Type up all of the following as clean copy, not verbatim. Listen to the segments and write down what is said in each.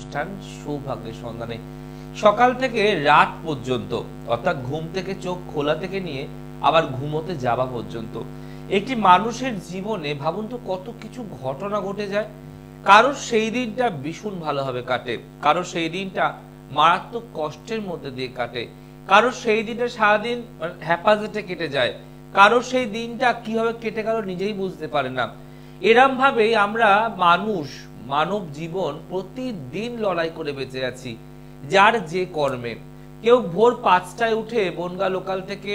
অনুষ্ঠান সৌভাগ্যের সন্ধানে। সকাল থেকে রাত পর্যন্ত, অর্থাৎ ঘুম থেকে চোখ খোলা থেকে নিয়ে আবার ঘুমোতে যাওয়া পর্যন্ত একটি মানুষের জীবনে ভাবুন তো কত কিছু ঘটনা ঘটে যায়। কারোর সেই দিনটা ভীষণ ভালোভাবে কাটে, কারোর সেই দিনটা মারাত্মক কষ্টের মধ্যে দিয়ে কাটে, কারোর সেই দিনটা সারাদিন হ্যাপাজেটে কেটে যায়, কারোর সেই দিনটা কিভাবে কেটে গেল নিজেই বুঝতে পারে না। এরম ভাবেই আমরা মানুষ, মানব জীবন প্রতিদিন লড়াই করে বেঁচে আছি যার যে কর্মে। কেউ ভোর 5টায় উঠে বনগা লোকাল থেকে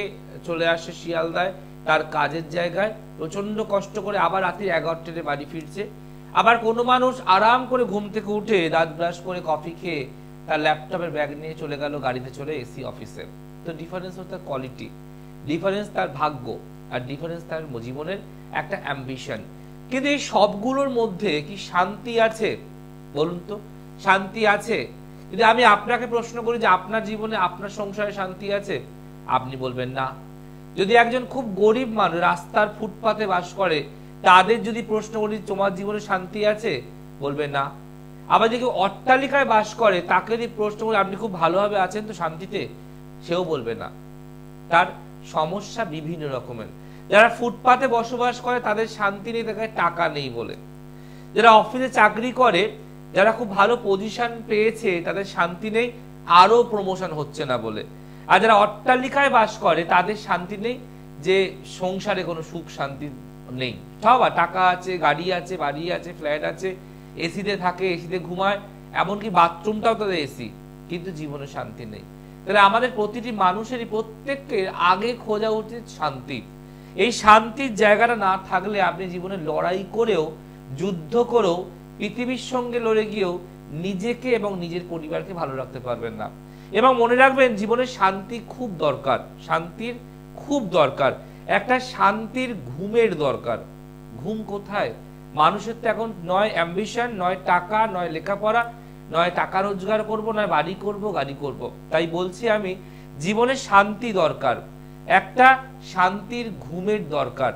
চলে আসে শিয়ালদায় তার কাজের জায়গায়, প্রচন্ড কষ্ট করে আবার রাত্রি 11টায় বাড়ি ফিরছে। আবার কোনো মানুষ আরাম করে ঘুম থেকে উঠে দাঁত ব্রাশ করে কফি খেয়ে তার ল্যাপটপের ব্যাগ নিয়ে চলে গেল গাড়িতে চলে এসি অফিসে। তো ডিফারেন্স হচ্ছে তার কোয়ালিটি, ডিফারেন্স তার ভাগ্য, আর ডিফারেন্স তার জীবনের একটা অ্যাম্বিশন। কিন্তু এই সবগুলোর মধ্যে কি শান্তি আছে বলুন তো? শান্তি আছে? যদি আমি আপনাকে প্রশ্ন করি যে আপনার জীবনে আপনার সংসারে শান্তি আছে, আপনি বলবেন না। যদি একজন খুব গরিব মানুষ রাস্তার ফুটপাতে বাস করে তাদের যদি প্রশ্ন করি তোমার জীবনে শান্তি আছে, বলবে না। আবার যদি কেউ অট্টালিকায় বাস করে তাকে যদি প্রশ্ন করি আপনি খুব ভালোভাবে আছেন তো শান্তিতে, সেও বলবে না। তার সমস্যা বিভিন্ন রকমের। যারা ফুটপাতে বসবাস করে তাদের শান্তি নেই, তাদের টাকা নেই বলে। যারা অফিসে চাকরি করে, যারা খুব ভালো পজিশন পেয়েছে তাদের শান্তি নেই, আরো প্রমোশন হচ্ছে না বলে। আর যারা অট্টালিকায় বাস করে তাদের শান্তি নেই, যে সংসারে কোনো সুখ শান্তি নেই। সবার টাকা আছে, গাড়ি আছে, বাড়ি আছে, ফ্ল্যাট আছে, এসিতে থাকে, এসিতে ঘুমায়, এমনকি বাথরুমটাও তাদের এসি, কিন্তু জীবনে শান্তি নেই। তাহলে আমাদের প্রতিটি মানুষেরই প্রত্যেককে আগে খোঁজা উচিত শান্তি। এই শান্তির জায়গাটা না থাকলে আপনি জীবনে লড়াই করেও, যুদ্ধ করেও, পৃথিবীর সঙ্গে লড়ে গিয়েও নিজেকে এবং নিজের পরিবারকে ভালো রাখতে পারবেন না। এবং মনে রাখবেন জীবনে শান্তি খুব দরকার, শান্তির খুব দরকার। একটা শান্তির ঘুমের দরকার। ঘুম কোথায়? মানুষের তো এখন নয় অ্যাম্বিশন, নয় টাকা, নয় লেখাপড়া, নয় টাকা রোজগার করব, নয় বাড়ি করব, গাড়ি করব। তাই বলছি আমি, জীবনে শান্তি দরকার, একটা শান্তির ঘুমের দরকার,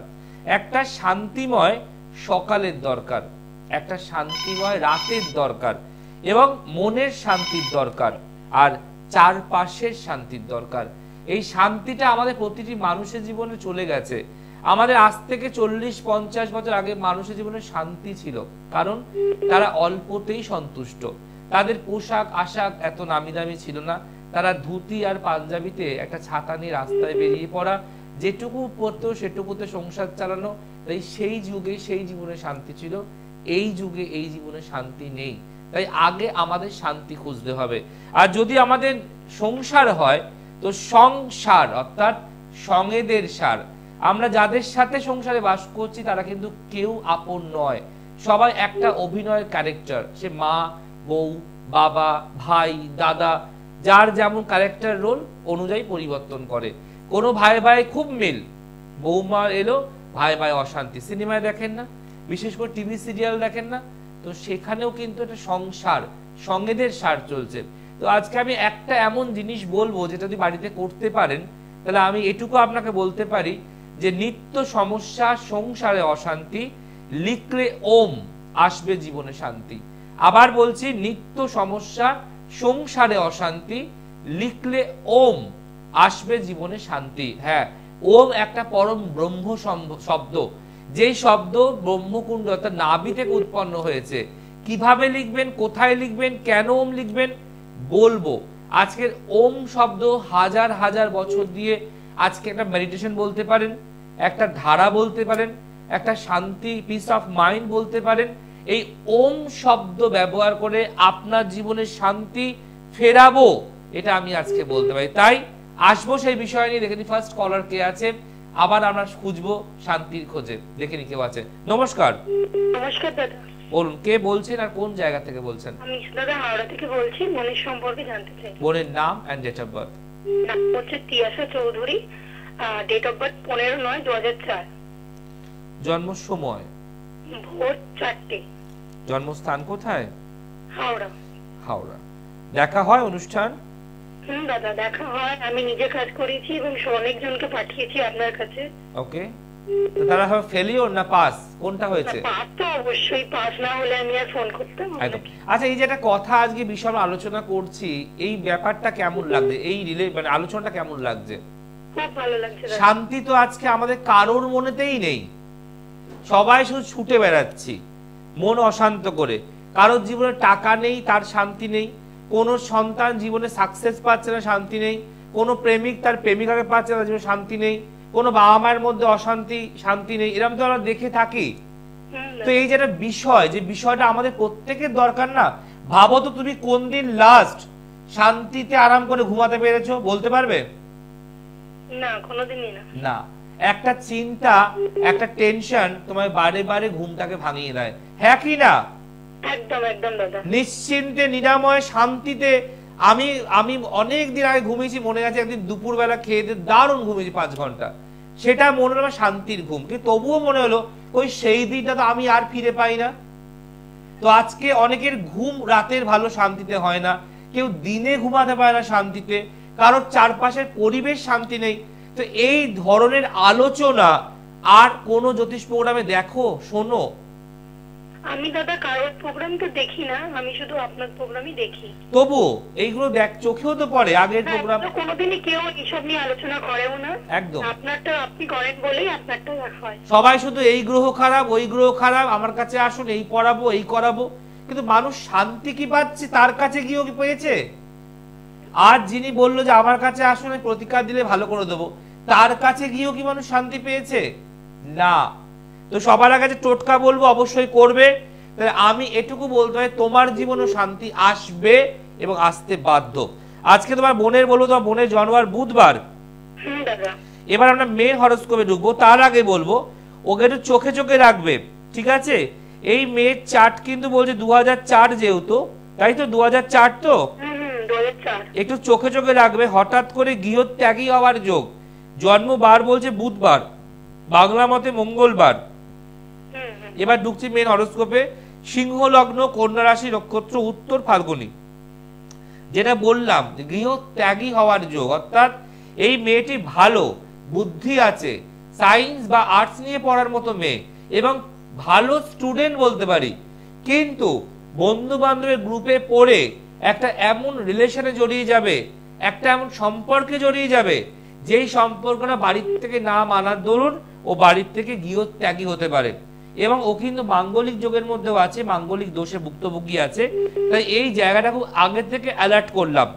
একটা শান্তিময় সকালের দরকার, একটা শান্তিময় রাতের দরকার, এবং মনের শান্তির দরকার, আর চারপাশের শান্তির দরকার। এই শান্তিটা আমাদের প্রতিটি মানুষের জীবনে চলে গেছে। আমাদের আজ থেকে 40-50 বছর আগে মানুষের জীবনে শান্তি ছিল, কারণ তারা অল্পতেই সন্তুষ্ট। তাদের পোশাক আশাক এত নামি দামি ছিল না, তারা ধুতি আর পাঞ্জাবিতে একটা ছাতা নিয়ে রাস্তায় বেরিয়ে পড়া, যেটুকু পড়তো সেটুকুতে সংসার চালানো। তাই সেই যুগে সেই জীবনে শান্তি ছিল, এই যুগে এই জীবনে শান্তি নেই। তাই আগে আমাদের শান্তি খুঁজতে হবে। আর যদি আমাদের সংসার হয় তো সংসার অর্থাৎ সঙ্গেদের সার। আমরা যাদের সাথে সংসারে বাস করছি তারা কিন্তু কেউ আপন নয়, সবাই একটা অভিনয়ের ক্যারেক্টার। সে মা, বউ, বাবা, ভাই, দাদা, যার যেমন ক্যারেক্টার রোল অনুযায়ী পরিবর্তন করে। কোনো ভাই ভাই খুব মিল, বৌমা এলো ভাই ভাই অশান্তি। সিনেমায় দেখেন না, বিশেষ করে টিভি সিরিয়াল দেখেন না, তো সেখানেও কিন্তু একটা সংসার, সঙ্গেদের সার চলছে। তো আজকে আমি একটা এমন জিনিস বলবো যেটা যদি বাড়িতে করতে পারেন, তাহলে আমি এটুকু আপনাকে বলতে পারি যে নিত্য সমস্যা সংসারে অশান্তি, লিখলে ওম আসবে জীবনে শান্তি। আবার বলছি, নিত্য সমস্যা সংসারে অশান্তি, লিখলে ওম আসবে জীবনে শান্তি। হ্যাঁ, ওম একটা পরম ব্রহ্ম শব্দ, যেই শব্দ ব্রহ্মকুণ্ড অর্থাৎ নাভি থেকে উৎপন্ন হয়েছে। কিভাবে লিখবেন, কোথায় লিখবেন, কেন ওম লিখবেন বলবো। আজকের ওম শব্দ হাজার হাজার বছর দিয়ে আজকে একটা মেডিটেশন বলতে পারেন, একটা ধারা বলতে পারেন, একটা শান্তি, পিস অফ মাইন্ড বলতে পারেন। এই ওম শব্দ ব্যবহার করে আপনার জীবনে শান্তি ফেরাবো, এটা আমি আজকে বলতে পারি। তাই আসবো সেই বিষয় নিয়ে। দেখে নি ফার্স্ট কলার কে আছে, আবার আমরা খুঁজবো শান্তির খোঁজে। দেখে নি কেউ আছে। নমস্কার। নমস্কার দাদা। বলুন কে বলছেন আর কোন জায়গা থেকে বলছেন? আমি দাদা হাওড়া থেকে বলছি, বোনের সম্পর্কে জানতে চাই। বোনের নাম এন্ড ডেট অফ বার্থ? নাম হচ্ছে Tiyasha Chowdhury, date of birth 15/9/2004। জন্ম সময়? ভোর 4টে। জন্মস্থান কোথায়? হাওড়া। হাওড়া। দেখা হয় অনুষ্ঠান? দাদা দেখা হয়, আমি নিজে কাজ করেছি এবং অনেকজনকে পাঠিয়েছি আপনার কাছে। ওকে, তো তারা হবে ফেলিওর না পাস, কোনটা হয়েছে? পাস তো অবশ্যই, পাস না হলে আমি আর ফোন করতাম? একদম। আচ্ছা, এই যে একটা কথা আজকে বিষয় আমরা আলোচনা করছি, এই ব্যাপারটা কেমন লাগছে, এই মানে আলোচনাটা কেমন লাগছে? খুব ভালো লাগছে দাদা। শান্তি তো আজকে আমাদের কারোর মনেতেই নেই, সবাই শুধু ছুটে বেড়াচ্ছি মন অশান্ত করে। কারোর জীবনে টাকা নেই, তার শান্তি নেই। কোনো সন্তান জীবনে সাকসেস পাচ্ছে না, শান্তি নেই। কোনো প্রেমিক তার প্রেমিকাকে পাচ্ছে না, জীবনে শান্তি নেই। কোনো বাবা মায়ের মধ্যে অশান্তি, শান্তি নেই। এরকম তো আমরা দেখে থাকি। তো এই যে একটা বিষয়, যে বিষয়টা আমাদের প্রত্যেকের দরকার না। ভাবো তো, তুমি কোন দিন লাস্ট শান্তিতে আরাম করে ঘুমাতে পেরেছো, বলতে পারবে? না, কোনোদিনই না। না। একটা চিন্তা, একটা টেনশন তোমার বারে বারে ঘুমটাকে ভাঙিয়ে দেয়, হ্যাঁ কি না? একদম একদম দাদা। নিশ্চিন্তে, নিরাময়, শান্তিতে আমি আমি অনেক দিন আগে ঘুমিয়েছি, মনে আছে একদিন দুপুরবেলা খেয়ে দিয়ে দারুণ ঘুমিয়েছি 5 ঘন্টা, সেটা মনে হলো শান্তির ঘুম। কিন্তু তবুও মনে হলো ওই সেই দিনটা তো আমি আর ফিরে পাই না। তো আজকে অনেকের ঘুম রাতের ভালো শান্তিতে হয় না, কেউ দিনে ঘুমাতে পারে না শান্তিতে, কারোর চারপাশের পরিবেশ শান্তি নেই। তো এই ধরনের আলোচনা আর কোন জ্যোতিষ প্রোগ্রামে দেখো, শোনো? আমি দাদা কারোর প্রোগ্রাম তো দেখি না, আমি শুধু আপনার প্রোগ্রামই দেখি। তবু এইগুলো দেখ, চোখেও তো পড়ে আগের প্রোগ্রাম। কোনোদিনই কেউ এইসব নিয়ে আলোচনা করেও না। একদম। আপনারটা আপনি করেন বলেই আপনারটা দেখা হয়। সবাই শুধু এই গ্রহ খারাপ, ওই গ্রহ খারাপ, আমার কাছে আসুন, এই পড়াবো, এই করাবো। কিন্তু মানুষ শান্তি কি পাচ্ছে তার কাছে গিয়েও কি পেয়েছে? আজ যিনি বললো যে আমার কাছে আসুন, প্রতিকার দিলে ভালো করে দেবো, তার কাছে গিয়েও কি মানুষ শান্তি পেয়েছে? না। তো সবার আগে যে টোটকা বলবো অবশ্যই করবে। তাহলে আমি এটুকু বলতে হয়, তোমার জীবনে শান্তি আসবে এবং আসতে বাধ্য। আজকে তোমার বোনের বলবো, তোমার বোনের জন্মবার বুধবার। এবার আমরা মেন হরোস্কোপে ঢুকবো। তার আগে বলবো ওকে একটু চোখে চোখে রাখবে, ঠিক আছে? এই মেয়ের চার্ট কিন্তু বলছে 2004, যেহেতু, তাই তো 2004 তো, একটু চোখে চোখে রাখবে। হঠাৎ করে গৃহত্যাগী হওয়ার যোগ। জন্মবার বলছে বুধবার, বাংলা মতে মঙ্গলবার। এবার ঢুকছি মেন হরোস্কোপে। সিংহ লগ্ন, কন্যা রাশি, নক্ষত্র উত্তর ফাল্গুনী। যেটা বললাম যে গৃহত্যাগী হওয়ার যোগ, অর্থাৎ এই মেয়েটি ভালো, বুদ্ধি আছে, সায়েন্স বা আর্টস নিয়ে পড়ার মতো মেয়ে এবং ভালো স্টুডেন্ট বলতে পারি। কিন্তু বন্ধু বান্ধবের গ্রুপে পড়ে একটা এমন রিলেশনে জড়িয়ে যাবে, একটা এমন সম্পর্কে জড়িয়ে যাবে, যেই সম্পর্কটা বাড়ির থেকে না মানার দরুন ও বাড়ির থেকে গৃহত্যাগী হতে পারে। এবং ও কিন্তু মাঙ্গলিক যোগের মধ্যেও আছে, মাঙ্গলিক দোষে ভুক্তভোগী আছে। তাই এই জায়গাটা খুব আগে থেকে অ্যালার্ট করলাম।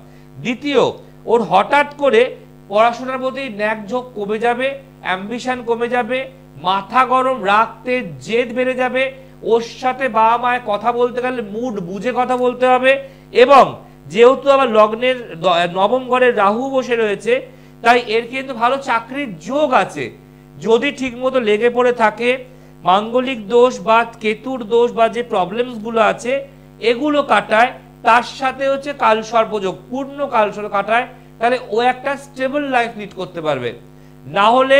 দ্বিতীয়, ওর হঠাৎ করে পড়াশোনার প্রতি ন্যাকঝোঁক কমে যাবে, অ্যাম্বিশন কমে যাবে, মাথা গরম, রাখতে জেদ বেড়ে যাবে। ওর সাথে বাবা মায়ের কথা বলতে গেলে মুড বুঝে কথা বলতে হবে। এবং যেহেতু আবার লগ্নের নবম ঘরে রাহু বসে রয়েছে, তাই এর কিন্তু ভালো চাকরির যোগ আছে যদি ঠিকমতো লেগে পড়ে থাকে। মাঙ্গলিক দোষ বা কেতুর দোষ বা যে প্রবলেমস গুলো আছে এগুলো কাটায়, তার সাথে হচ্ছে কালসর্পযোগ, পূর্ণ কালসর্প কাটায়, তাহলে ও একটা স্টেবল লাইফ লিড করতে পারবে। না হলে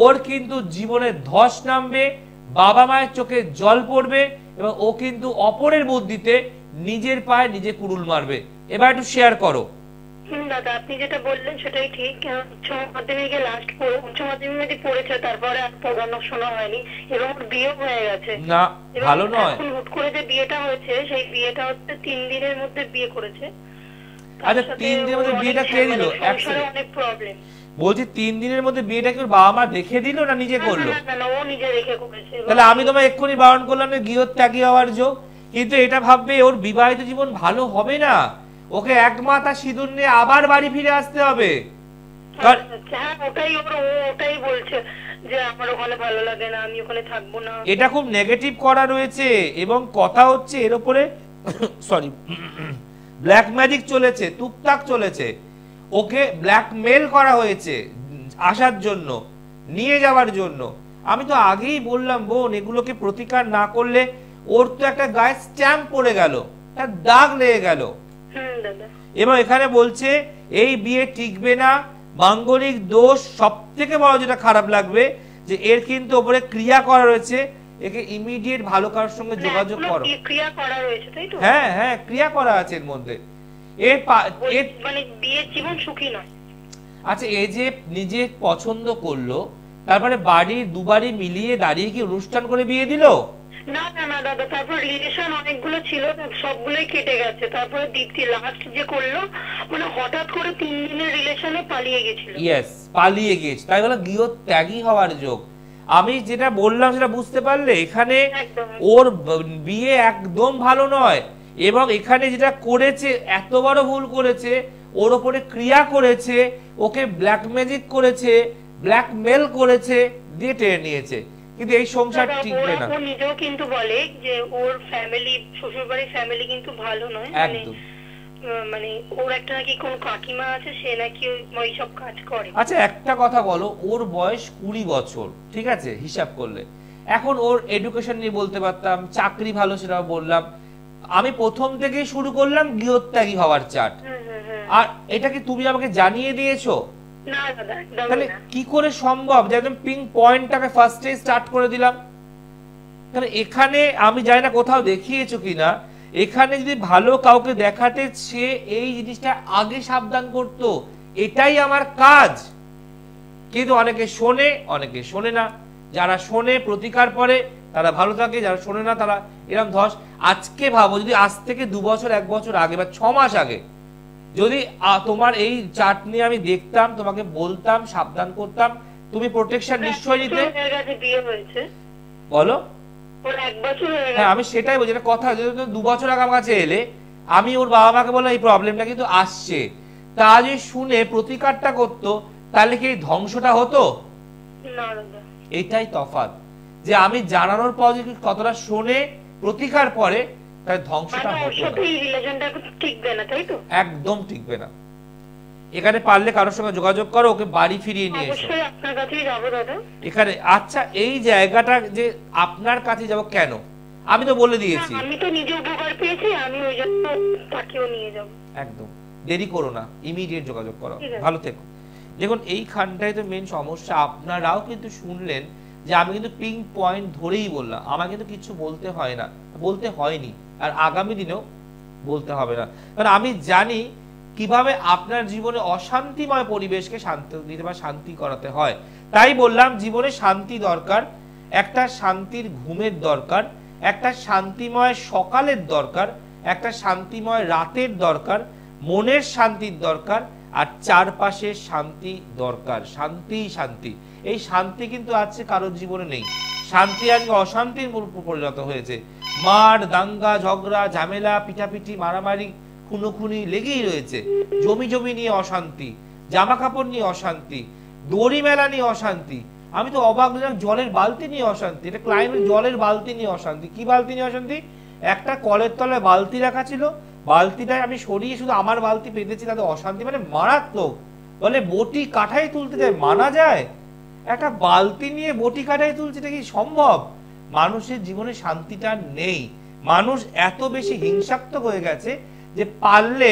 ওর কিন্তু জীবনে ধস নামবে, বাবা মায়ের চোখে জল পড়বে এবং ও কিন্তু অপরের বুদ্ধিতে নিজের পায়ে নিজে কুড়ুল মারবে। এবার একটু শেয়ার করো। দাদা আপনি যেটা বললেন সেটাই ঠিক। উচ্চ মাধ্যমিকে লাস্ট উচ্চ মাধ্যমিকে পড়েছে, তারপরে আর পড়াশোনা হয়নি এবং ওর বিয়ে হয়ে গেছে। না, ভালো নয়। হুট করে যে বিয়েটা হয়েছে, সেই বিয়েটা হচ্ছে 3 দিনের মধ্যে বিয়ে করেছে। আচ্ছা, 3 দিনের মধ্যে বিয়েটা কে দিল? অনেক প্রবলেম। বলছি 3 দিনের মধ্যে বিয়েটা কি বাবা মা দেখে দিল না নিজে করলো? না, ও নিজে দেখে করেছে। তাহলে আমি তোমায় এক্ষুনি বারণ করলাম না গৃহত্যাগী হওয়ার যোগ। কিন্তু এটা ভাববে ওর বিবাহিত জীবন ভালো হবে না, ওকে এক মাথা সিঁদুর নিয়ে আবার বাড়ি ফিরে আসতে হবে। ওটাই বলছে যে আমার ওখানে ভালো লাগে না, আমি ওখানে থাকবো না। এটা খুব নেগেটিভ করা রয়েছে এবং কথা হচ্ছে এর উপরে সরি ব্ল্যাক ম্যাজিক চলেছে, টুকটাক চলেছে। ওকে ব্ল্যাকমেল করা হয়েছে আসার জন্য, নিয়ে যাওয়ার জন্য। আমি তো আগেই বললাম বোন, এগুলোকে প্রতিকার না করলে ওর তো একটা গায়ে স্ট্যাম্প পড়ে গেল, তার দাগ লেগে গেল। এবং এখানে বলছে এই বিয়ে টিকবে না, মাঙ্গলিক দোষ। সব থেকে বড় যেটা খারাপ লাগবে যে এর কিন্তু উপরে ক্রিয়া করা রয়েছে, একে ইমিডিয়েট ভালো কারোর সঙ্গে যোগাযোগ করো। ক্রিয়া করা রয়েছে তাই তো? হ্যাঁ হ্যাঁ, ক্রিয়া করা আছে এর মধ্যে। মানে বিয়ের জীবন সুখী নয়। আচ্ছা, এই যে নিজে পছন্দ করলো, তারপরে বাড়ির দুবারই মিলিয়ে দাঁড়িয়ে কি অনুষ্ঠান করে বিয়ে দিল? না না না দাদা, তারপর রিলেশন অনেকগুলো ছিল, সবগুলোই কেটে গেছে। তারপরে দ্বিতীয় লাস্ট যে করলো, মানে হঠাৎ করে 3 দিনের রিলেশনে পালিয়ে গেছিল। ইয়েস, পালিয়ে গেছে, তাই বলে গৃহত্যাগী হওয়ার যোগ। আমি যেটা বললাম সেটা বুঝতে পারলে? এখানে ওর বিয়ে একদম ভালো নয়, এবং এখানে যেটা করেছে এত বড় ভুল করেছে, ওর ওপরে ক্রিয়া করেছে, ওকে ব্ল্যাক ম্যাজিক করেছে, ব্ল্যাকমেল করেছে, দিয়ে টেনে নিয়েছে। কিন্তু এই সংসার টিকবে না। ও নিজেও কিন্তু বলে যে ওর ফ্যামিলি, শ্বশুরবাড়ির ফ্যামিলি কিন্তু ভালো নয়, একদম। মানে ওর একটা নাকি কোন কাকিমা আছে, সে নাকি ওই সব কাজ করে। আচ্ছা একটা কথা বলো, ওর বয়স 20 বছর, ঠিক আছে হিসাব করলে। এখন ওর এডুকেশন নিয়ে বলতে পারতাম, চাকরি ভালো সেটাও বললাম। আমি প্রথম থেকেই শুরু করলাম গৃহত্যাগী হওয়ার চার্ট, আর এটা কি তুমি আমাকে জানিয়ে দিয়েছো? না দাদা, একদম তাহলে না। কি করে সম্ভব যে একদম পিঙ্ক পয়েন্টটাকে ফার্স্টে স্টার্ট করে দিলাম? তাহলে এখানে আমি জানি না কোথাও দেখিয়েছো কিনা, এখানে যদি ভালো কাউকে দেখাতে সে এই জিনিসটা আগে সাবধান করতো, এটাই আমার কাজ। কিন্তু অনেকে শোনে, অনেকে শোনে না। যারা শোনে প্রতিকার পরে তারা ভালো থাকে, যারা শোনে না তারা এরকম ধস। আজকে ভাবো যদি আজ থেকে 2 বছর 1 বছর আগে বা 6 মাস আগে যদি তোমার এই চার্ট নিয়ে আমি দেখতাম, তোমাকে বলতাম, সাবধান করতাম, তুমি প্রোটেকশন নিশ্চয়ই নিতে। বিয়ে হয়েছে বলো? ওর 1 বছর হয়ে গেছে। হ্যাঁ আমি সেটাই বলছি, এটা কথা। যদি 2 বছর আগে আমার কাছে এলে, আমি ওর বাবা মাকে বললাম এই প্রবলেমটা কিন্তু আসছে, তা যদি শুনে প্রতিকারটা করতো, তাহলে কি এই ধ্বংসটা হতো? না দাদা, এটাই তফাৎ, যে আমি জানানোর পর যদি কতটা শোনে প্রতিকার পরে, তাই ধ্বংসটা হতো না। এই রিলেশনটা টিকবে না, তাই তো? একদম টিকবে না। এখানে পারলে কারোর সঙ্গে যোগাযোগ করো, ওকে বাড়ি ফিরিয়ে নিয়ে এসো। অবশ্যই আপনার কাছেই যাব দাদা। এখানে আচ্ছা এই জায়গাটা যে আপনার কাছে যাব কেন, আমি তো বলে দিয়েছি। আমি তো নিজে উপকার পেয়েছি, আমি ওই জন্য তাকেও নিয়ে যাব। একদম দেরি করো না, ইমিডিয়েট যোগাযোগ করো। ভালো থেকো। দেখুন এইখানটাই তো মেন সমস্যা। আপনারাও কিন্তু শুনলেন যে আমি কিন্তু পিঙ্ক পয়েন্ট ধরেই বললাম, আমার কিন্তু কিছু বলতে হয় না, বলতে হয়নি, আর আগামী দিনেও বলতে হবে না। কারণ আমি জানি কিভাবে আপনার জীবনে অশান্তিময় পরিবেশকে শান্তি দিতে বা শান্তি করাতে হয়। তাই বললাম জীবনে শান্তি দরকার, একটা শান্তির ঘুমের দরকার, একটা শান্তিময় সকালের দরকার, একটা শান্তিময় রাতের দরকার, মনের শান্তির দরকার, আর চারপাশে শান্তি দরকার। শান্তি শান্তি, এই শান্তি কিন্তু আজকে কারোর জীবনে নেই। শান্তি আজকে অশান্তির পরিণত হয়েছে। মার, দাঙ্গা, ঝগড়া, ঝামেলা, পিটাপিটি, মারামারি, খুনোখুনি লেগেই রয়েছে। জমি জমি নিয়ে অশান্তি, জামা কাপড় নিয়ে অশান্তি, দড়ি মেলা নিয়ে অশান্তি। আমি তো অবাক হলাম, জলের বালতি নিয়ে অশান্তি। এটা ক্লাইমেট, জলের বালতি নিয়ে অশান্তি। কি বালতি নিয়ে অশান্তি? একটা কলের তলায় বালতি রাখা ছিল, বালতিটাই আমি সরিয়ে শুধু আমার বালতি পেতেছি, তাদের অশান্তি মানে মারাত্মক। বলে বটি কাঠাই তুলতে যায়, মানা যায়? একটা বালতি নিয়ে বটি কাঠাই তুলছে, এটা কি সম্ভব? মানুষের জীবনে শান্তিটা নেই। মানুষ এত বেশি হিংসাত্মক হয়ে গেছে যে পারলে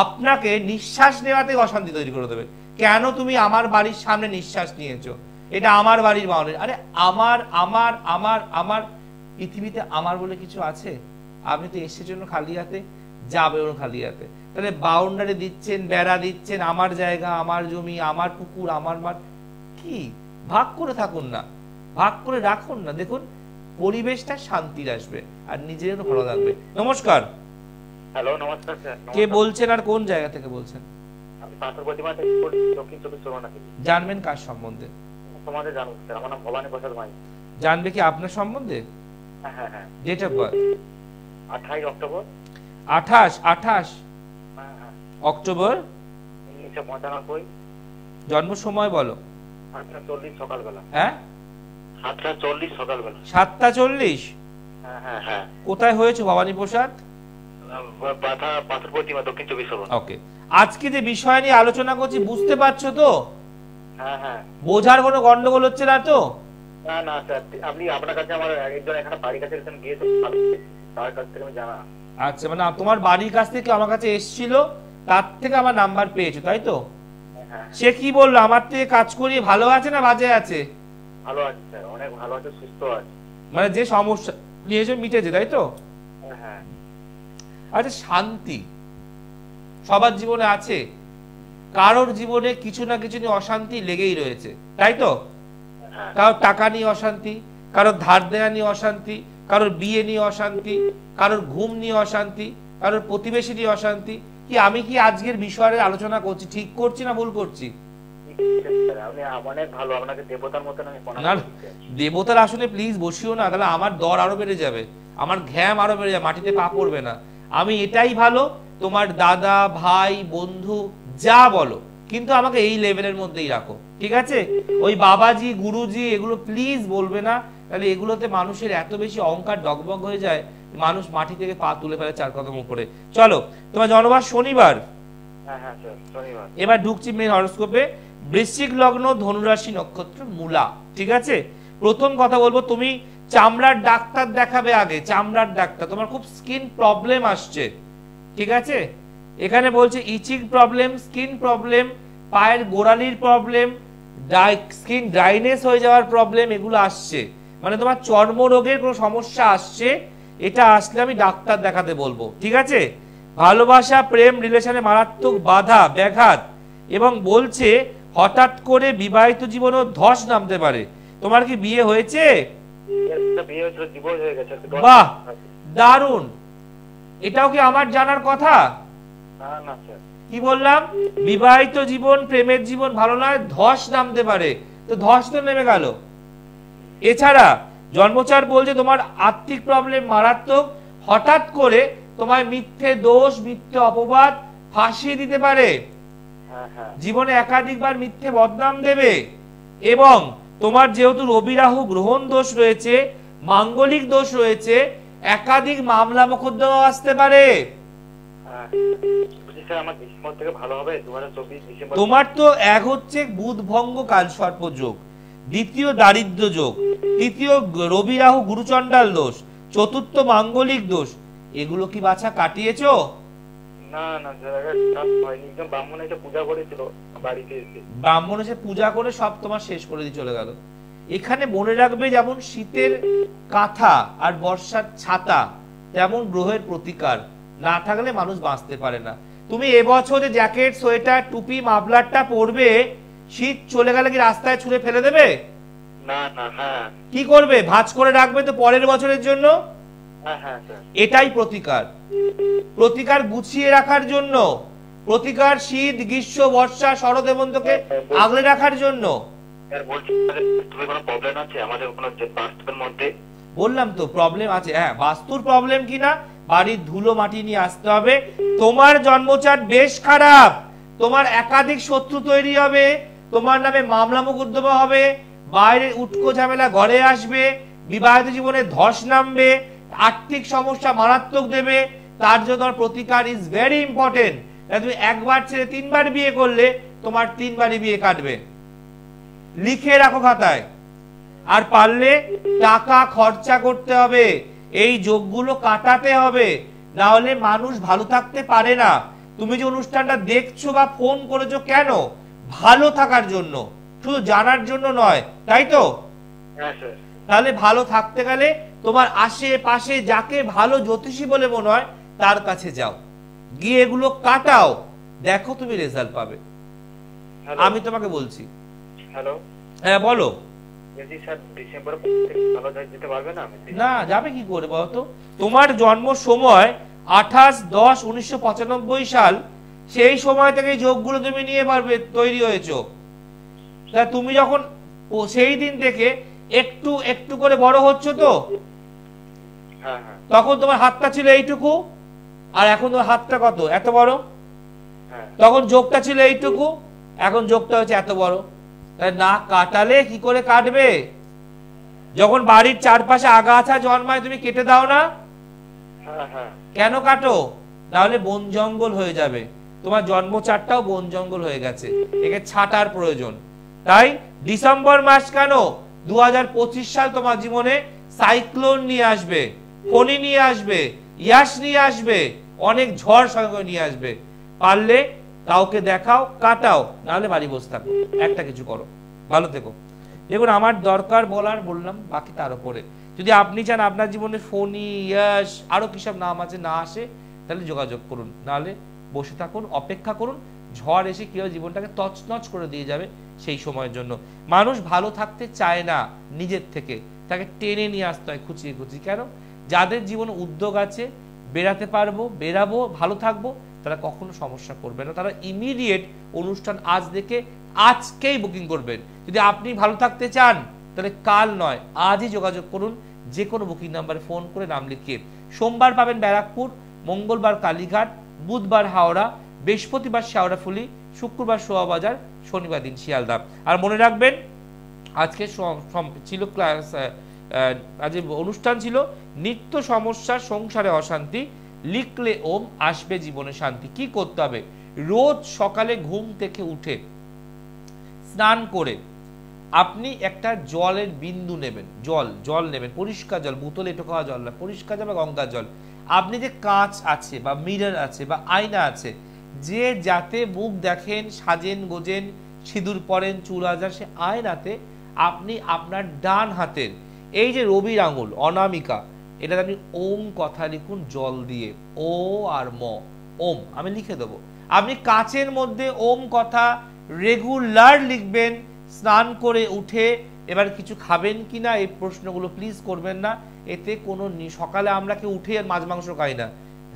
আপনাকে নিঃশ্বাস নেওয়াতে অশান্তি তৈরি করে দেবে। কেন তুমি আমার বাড়ির সামনে নিঃশ্বাস নিয়েছো? এটা আমার বাড়ির বাউন্ডারি। আরে আমার আমার আমার আমার পৃথিবীতে আমার বলে কিছু আছে? আপনি তো এসের জন্য খালি হাতে, যাবেও খালি হাতে। তাহলে বাউন্ডারি দিচ্ছেন, বেড়া দিচ্ছেন, আমার জায়গা, আমার জমি, আমার পুকুর, আমার মাঠ। কি ভাগ করে থাকুন না, ভাগ করে রাখুন না। দেখুন পরিবেশটা শান্তির আসবে আর নিজেরও ভালো লাগবে। নমস্কার। হ্যালো, নমস্কার স্যার। কে বলছেন আর কোন জায়গা থেকে বলছেন? আমি পাথর প্রতিমা থেকে বলছি, দক্ষিণ 24 পরগনা থেকে। জানবেন কার সম্বন্ধে? তোমাদের জানুন স্যার, আমার নাম ভবানী প্রসাদ মাই। জানবে কি আপনার সম্বন্ধে? হ্যাঁ হ্যাঁ হ্যাঁ। Date of birth? 28 অক্টোবর। 28 হ্যাঁ হ্যাঁ। অক্টোবর 1995। জন্ম সময় বলো। 7:40 সকালবেলা। হ্যাঁ 7:40 সকালবেলা। 7:40? হ্যাঁ হ্যাঁ হ্যাঁ। কোথায় হয়েছে ভবানী প্রসাদ? পাথর প্রতিমা, দক্ষিণ 24 পরগনা। ওকে, আজকে যে বিষয় নিয়ে আলোচনা করছি বুঝতে পারছো তো? হ্যাঁ হ্যাঁ। বোঝার কোনো গন্ডগোল হচ্ছে না তো? না না স্যার, আপনি আপনার কাছে আমার একজন এখানে বাড়ির কাছে একজন গিয়েছে, তার কাছ থেকে আমি জানা। আচ্ছা, মানে তোমার বাড়ির কাছ থেকে আমার কাছে এসেছিল, তার থেকে আমার নাম্বার পেয়েছো তাই তো? হ্যাঁ। সে কি বললো, আমার থেকে কাজ করিয়ে ভালো আছে না বাজে আছে? ভালো আছে স্যার, অনেক ভালো আছে, সুস্থ আছে। মানে যে সমস্যা নিয়েছো মিটেছে তাই তো? হ্যাঁ। আচ্ছা, শান্তি সবার জীবনে আছে, কারোর জীবনে কিছু না কিছু নিয়ে অশান্তি লেগেই রয়েছে তাই তো? হ্যাঁ। কারোর টাকা নিয়ে অশান্তি, কারোর ধার দেয়া নিয়ে অশান্তি, কারোর বিয়ে নিয়ে অশান্তি, কারোর ঘুম নিয়ে অশান্তি, কারোর প্রতিবেশী নিয়ে অশান্তি। কি আমি কি আজকের বিষয়ে আলোচনা করছি ঠিক করছি না ভুল করছি? আপনি অনেক ভালো, আপনাকে দেবতার মতন আমি প্রণাম না করছি। দেবতার আসলে প্লিজ বসিও না, তাহলে আমার দর আরো বেড়ে যাবে, আমার ঘ্যাম আরো বেড়ে যাবে, মাটিতে পা পড়বে না। আমি এটাই ভালো, তোমার দাদা ভাই বন্ধু যা বলো, কিন্তু আমাকে এই লেভেলের মধ্যেই রাখো, ঠিক আছে? ওই বাবাজি গুরুজি এগুলো প্লিজ বলবে না, তাহলে এগুলোতে মানুষের এত বেশি অহংকার ডগবগ হয়ে যায়, মানুষ মাটি থেকে পা তুলে ফেলে 4 কদম উপরে। চলো, তোমার জন্মবার শনিবার। হ্যাঁ হ্যাঁ স্যার, শনিবার। এবার ঢুকছি মেন হরোস্কোপে। বৃশ্চিক লগ্ন, ধনুরাশি নক্ষত্র, মূলা, ঠিক আছে? প্রথম কথা বলবো, তুমি চামড়ার ডাক্তার দেখাবে আগে, চামড়ার ডাক্তার। তোমার খুব স্কিন প্রবলেম আসছে, ঠিক আছে? এখানে বলছে ইচিং প্রবলেম, স্কিন প্রবলেম, পায়ের গোড়ালির প্রবলেম, স্কিন ড্রাইনেস হয়ে যাওয়ার প্রবলেম, এগুলো আসছে। মানে তোমার চর্মরোগের কোনো সমস্যা আসছে, এটা আসলে আমি ডাক্তার দেখাতে বলবো, ঠিক আছে? ভালোবাসা প্রেম রিলেশনে মারাত্মক বাধা ব্যাঘাত, এবং বলছে হঠাৎ করে বিবাহিত জীবনও ধস নামতে পারে। তোমার কি বিয়ে হয়েছে? বিয়ে হয়েছিল, ডিভোর্স হয়ে গেছে। বাহ, দারুণ। এটাও কি আমার জানার কথা? না না স্যার। কি বললাম? বিবাহিত জীবন প্রেমের জীবন ভালো নয়, ধস নামতে পারে। তো ধস তো নেমে গেল। এছাড়া জন্মচার বলছে তোমার আর্থিক প্রবলেম মারাত্মক, হঠাৎ করে তোমায় মিথ্যে দোষ মিথ্যে অপবাদ ফাঁসিয়ে দিতে পারে, হ্যাঁ হ্যাঁ। জীবনে একাধিকবার মিথ্যে বদনাম দেবে। এবং তোমার যেহেতু রবি রাহু গ্রহণ দোষ রয়েছে, মাঙ্গলিক দোষ রয়েছে, একাধিক মামলা মোকদ্দমা আসতে পারে। হ্যাঁ। বলছি স্যার, আমার ডিসেম্বর থেকে ভালো হবে, 2024 ডিসেম্বর। তোমার তো এক হচ্ছে বুধ ভঙ্গ কাল সর্প যোগ, দ্বিতীয় দারিদ্র যোগ, তৃতীয় রবি রাহু গুরুচণ্ডাল দোষ, চতুর্থ মাঙ্গলিক দোষ। এগুলো কি বাছা কাটিয়েছো? না না স্যার, হয়নি। একদম ব্রাহ্মণ এসে পূজা করেছিল বাড়িতে এসে। ব্রাহ্মণ এসে পূজা করে সব তোমার শেষ করে দিয়ে চলে গেল। এখানে মনে রাখবে, যেমন শীতের কাঁথা আর বর্ষার ছাতা, তেমন গ্রহের প্রতিকার না থাকলে মানুষ বাঁচতে পারে না। তুমি এবছরে জ্যাকেট সোয়েটার টুপি মাফলারটা পরবে, শীত চলে গেলে কি রাস্তায় ছুঁড়ে ফেলে দেবে? না না। হ্যাঁ কি করবে? ভাঁজ করে রাখবে তো পরের বছরের জন্য। হ্যাঁ হ্যাঁ স্যার। এটাই প্রতিকার। প্রতিকার গুছিয়ে রাখার জন্য, প্রতিকার শীত গ্রীষ্ম বর্ষা শরৎ হেমন্তকে আগলে রাখার জন্য। স্যার বলছি, তুমি কোনো প্রবলেম আছে আমাদের কোনো বাস্তবের মধ্যে? বললাম তো প্রবলেম আছে। হ্যাঁ, বাস্তুর প্রবলেম কিনা, বাড়ির ধুলো মাটি নিয়ে আসতে হবে। তোমার জন্মচার্ট বেশ খারাপ, তোমার একাধিক শত্রু তৈরি হবে, তোমার নামে মামলা মোকদ্দমা হবে, বাইরের উটকো ঝামেলা ঘরে আসবে, বিবাহিত জীবনে ধস নামবে, আর্থিক সমস্যা মারাত্মক দেবে। তার জন্য তোমার প্রতিকার ইজ ভেরি ইম্পর্টেন্ট। তুমি একবার ছেড়ে 3বার বিয়ে করলে তোমার 3বারই বিয়ে কাটবে, লিখে রাখো খাতায়। আর পারলে টাকা খরচা করতে হবে, এই যোগগুলো কাটাতে হবে, না হলে মানুষ ভালো থাকতে পারে না। তুমি যে অনুষ্ঠানটা দেখছো বা ফোন করেছো কেন? ভালো থাকার জন্য, শুধু জানার জন্য নয়, তাই তো? হ্যাঁ স্যার। তাহলে ভালো থাকতে গেলে তোমার আশেপাশে যাকে ভালো জ্যোতিষী বলে মনে হয় তার কাছে যাও, গিয়ে এগুলো কাটাও, দেখো তুমি রেজাল্ট পাবে। আমি তোমাকে বলছি। হ্যালো। হ্যাঁ বলো। বলছি স্যার, ডিসেম্বরে ভালো যেতে পারবে না? না, যাবে কি করে বলতো? তোমার জন্ম সময় 28-10-1995 সাল, সেই সময় থেকে যোগগুলো তুমি নিয়ে পারবে তৈরি হয়েছো। তা তুমি যখন সেই দিন থেকে একটু একটু করে বড় হচ্ছ তো, হ্যাঁ হ্যাঁ। তখন তোমার হাতটা ছিল এইটুকু, আর এখন তোমার হাতটা কত এত বড়। হ্যাঁ। তখন যোগটা ছিল এইটুকু, এখন যোগটা হচ্ছে এত বড়। তাই না কাটালে কি করে কাটবে? যখন বাড়ির চারপাশে আগাছা জন্মায় তুমি কেটে দাও না? হ্যাঁ হ্যাঁ। কেন কাটো? তাহলে বন জঙ্গল হয়ে যাবে। তোমার জন্মচারটাও বন জঙ্গল হয়ে গেছে, একে ছাটার প্রয়োজন। তাই ডিসেম্বর মাস কেন, 2025 সাল তোমার জীবনে সাইক্লোন নিয়ে আসবে, ফণি নিয়ে আসবে, ইয়াস নিয়ে আসবে, অনেক ঝড় সঙ্গে নিয়ে আসবে। পারলে কাউকে দেখাও, কাটাও, নাহলে বাড়ি বসে থাকো, একটা কিছু করো, ভালো থেকো। দেখুন, আমার দরকার বলার বললাম, বাকি তার উপরে। যদি আপনি চান আপনার জীবনে ফণি ইয়াস আরো কিসব নাম আছে না আসে, তাহলে যোগাযোগ করুন, নাহলে বসে থাকুন, অপেক্ষা করুন, ঝড় এসে কিভাবে জীবনটাকে তছনছ করে দিয়ে যাবে সেই সময়ের জন্য। মানুষ ভালো থাকতে চায় না নিজের থেকে, তাকে টেনে নিয়ে আসতে হয় খুঁচিয়ে খুঁচিয়ে। কেন? যাদের জীবনে উদ্যোগ আছে, বেরাতে পারবো, বেরাবো, ভালো থাকবো, তারা কখনো সমস্যা করবে না। তারা ইমিডিয়েট অনুষ্ঠান আজ দেখে আজকেই বুকিং করবেন। যদি আপনি ভালো থাকতে চান তাহলে কাল নয় আজই যোগাযোগ করুন, যে কোনো বুকিং নাম্বারে ফোন করে নাম লিখিয়ে। সোমবার পাবেন ব্যারাকপুর, মঙ্গলবার কালীঘাট, বুধবার হাওড়া, বৃহস্পতিবার শেওড়াফুলি, শুক্রবার শোয়াবাজার, শনিবার দিন শিয়ালদা। আর মনে রাখবেন আজকে ছিল ক্লাস, আজ অনুষ্ঠান ছিল নিত্য সমস্যা সংসারে অশান্তি, লিখলে ওম আসবে জীবনে শান্তি। কি করতে হবে? রোজ সকালে ঘুম থেকে উঠে স্নান করে আপনি একটা জলের বিন্দু নেবেন, জল নেবেন, পরিষ্কার জল, বোতলে এটো খাওয়া জল না, পরিষ্কার জল বা গঙ্গা জল। আপনি যে কাঁচ আছে বা মিরর আছে বা আয়না আছে, যে যাতে মুখ দেখেন, সাজেন গোজেন, সিঁদুর পরেন, চুল আজার, সে আয়নাতে আপনি আপনার ডান হাতের এই যে রবির আঙুল অনামিকা, এটাতে আপনি ওম কথা লিখুন জল দিয়ে, ও আর ম, ওম আমি লিখে দেবো। আপনি কাচের মধ্যে ওম কথা রেগুলার লিখবেন। স্নান করে উঠে এবার কিছু খাবেন কিনা এই প্রশ্নগুলো প্লিজ করবেন না। এতে কোনো সকালে আমরা কেউ উঠে আর মাছ মাংস খাই না,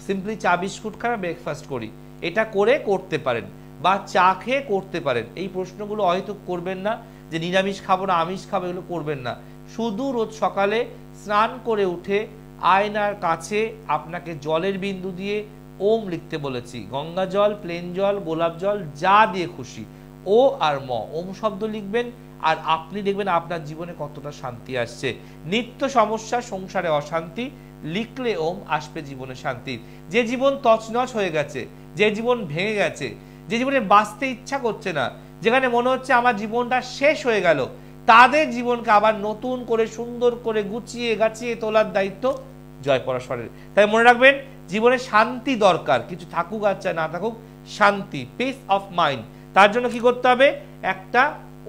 সিম্পলি চা বিস্কুট খাই, ব্রেকফাস্ট করি, এটা করে করতে পারেন বা চা খেয়ে করতে পারেন। এই প্রশ্নগুলো হয়তো করবেন না যে নিরামিষ খাবো না আমিষ খাবো, এগুলো করবেন না। শুধু রোজ সকালে স্নান করে উঠে আয়নার কাছে আপনাকে জলের বিন্দু দিয়ে ওম লিখতে বলেছি, গঙ্গা জল, প্লেন জল, গোলাপ জল, যা দিয়ে খুশি, ও আর ম, ওম শব্দ লিখবেন। আর আপনি দেখবেন আপনার জীবনে কতটা শান্তি আসছে। নিত্য সমস্যা সংসারে অশান্তি, লিখলে ওম আসবে জীবনে শান্তি। যে জীবন তছনছ হয়ে গেছে, যে জীবন ভেঙে গেছে, যে জীবনে বাঁচতে ইচ্ছা করছে না, যেখানে মনে হচ্ছে আমার জীবনটা শেষ হয়ে গেল, তাদের জীবনকে আবার নতুন করে সুন্দর করে গুছিয়ে গাছিয়ে তোলার দায়িত্ব জয় পরাশরের। তাই মনে রাখবেন জীবনে শান্তি দরকার, কিছু থাকুক আর চাই না থাকুক, শান্তি, পিস অফ মাইন্ড। তার জন্য কি করতে হবে? একটা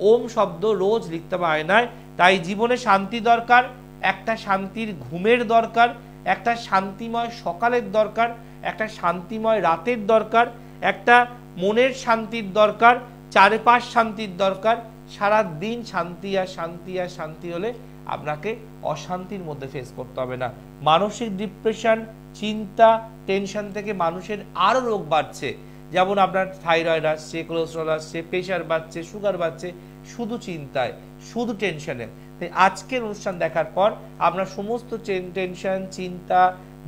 ওম শব্দ রোজ লিখতে হবে আয়নায়। তাই জীবনে শান্তি দরকার, একটা শান্তির ঘুমের দরকার, একটা শান্তিময় সকালের দরকার, একটা শান্তিময় রাতের দরকার, একটা মনের শান্তির দরকার, চারপাশ শান্তির দরকার। সারা দিন শান্তি আর শান্তি আর শান্তি হলে আপনাকে অশান্তির মধ্যে ফেস করতে হবে না। মানসিক ডিপ্রেশন, চিন্তা, টেনশন থেকে মানুষের আরো রোগ বাড়ছে, যেমন আপনার থাইরয়েড আসছে, কোলেস্টেরল আসছে, প্রেশার বাড়ছে, সুগার বাড়ছে, শুধু চিন্তায়, শুধু টেনশনে। তাই আজকের অনুষ্ঠান দেখার পর আপনার সমস্ত টেনশন, চিন্তা,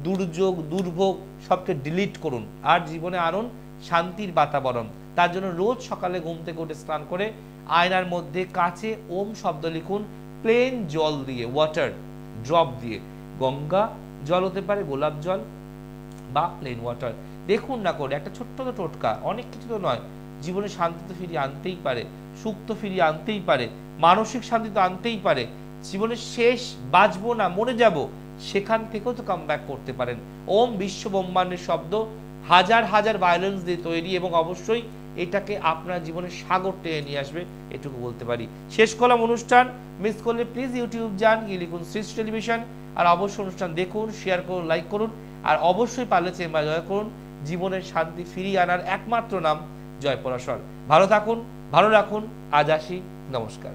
দুর্যোগ, দুর্ভোগ সবকে ডিলিট করুন আর জীবনে আনুন শান্তির বাতাবরণ। তার জন্য রোজ সকালে ঘুম থেকে উঠে স্নান করে আয়নার মধ্যে কাছে ওম শব্দ লিখুন, প্লেন জল দিয়ে, ওয়াটার ড্রপ দিয়ে, গঙ্গা জল হতে পারে, গোলাপ জল বা প্লেন ওয়াটার। দেখুন না করে একটা ছোট্ট তো টোটকা, অনেক কিছু তো নয়, জীবনে শান্তি তো ফিরিয়ে আনতেই পারে, সুখ তো ফিরিয়ে আনতেই পারে, মানসিক শান্তি তো আনতেই পারে। জীবনে শেষ বাঁচবো না মরে যাব, সেখান থেকেও তো কাম ব্যাক করতে পারেন। ওম বিশ্ব ব্রহ্মাণ্ডের শব্দ হাজার হাজার ভায়োলেন্স দিয়ে তৈরি এবং অবশ্যই এটাকে আপনার জীবনে সাগর টেনে নিয়ে আসবে, এটুকু বলতে পারি। শেষ করলাম অনুষ্ঠান, মিস করলে প্লিজ ইউটিউব যান, গিয়ে লিখুন সৃষ্টি টেলিভিশন, আর অবশ্যই অনুষ্ঠান দেখুন, শেয়ার করুন, লাইক করুন, আর অবশ্যই পারলে চেম্বার জয় করুন। জীবনের শান্তি ফিরিয়ে আনার একমাত্র নাম জয় পরাশর। ভালো থাকুন, ভালো রাখুন, আজ আসি, নমস্কার।